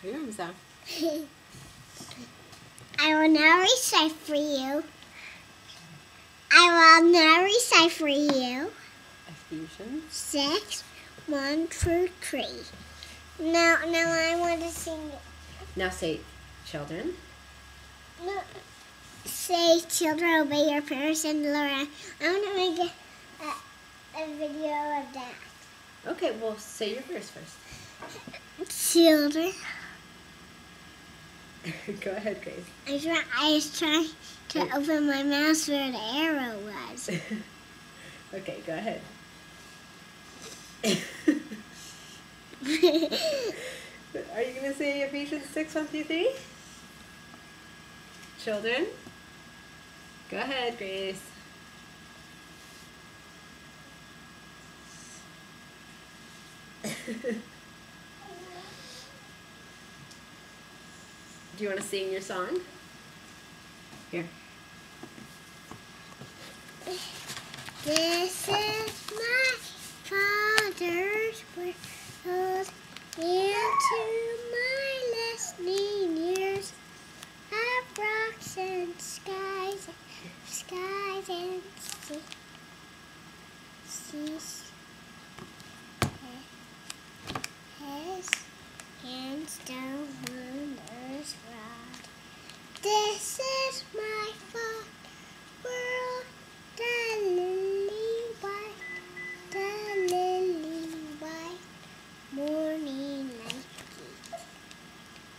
Put your arms out. I will now recite for you. I will now recite for you. Ephesians 6, 1 through 3. Now I want to sing it. Now say, children. No. Say, children, obey your parents and the Lord. I want to make a video of that. Okay, well, say your verse first. Children. Go ahead, Grace. I was trying to open my mouth where the arrow was. Okay, go ahead. Are you going to say Ephesians 6, 1 through 3? Children? Go ahead, Grace. Do you want to sing your song? Here. This is my Father's world, and to my listening ears have rocks and skies and seas. His hands down wonders rod. This is my world, the lily white, morning light.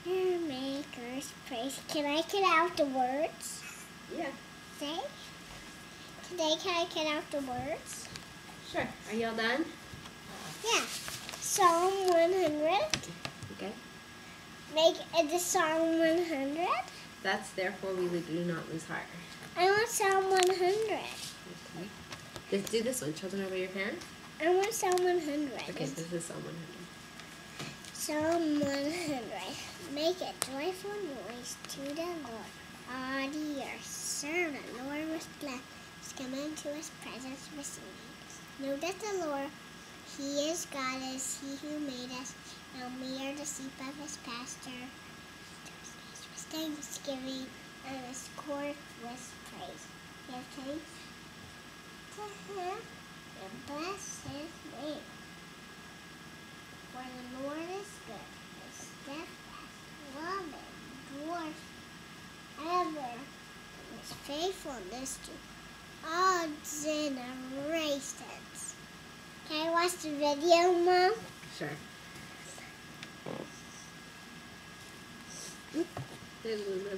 Your maker's praise. Can I get out the words? Yeah. Say? Today, can I get out the words? Sure. Are you all done? Yeah. Psalm 100. Okay. Make the Psalm 100. That's therefore we do not lose heart. I want Psalm 100. Okay. Let's do this one. Children, obey your parents. I want Psalm 100. Okay, this is Psalm 100. Psalm 100. Make a joyful noise to the Lord. All the earth, serve the Lord with gladness. Come into his presence with singing. Know that the Lord, he is God, is he who made us, and we are the sheep of his pasture. With thanksgiving and his court with praise. Give thanks to him and bless his name. For the Lord is good, his steadfast love endures ever, and his faithfulness to all generations. Can I watch the video, Mom? Sure. There's Lulu.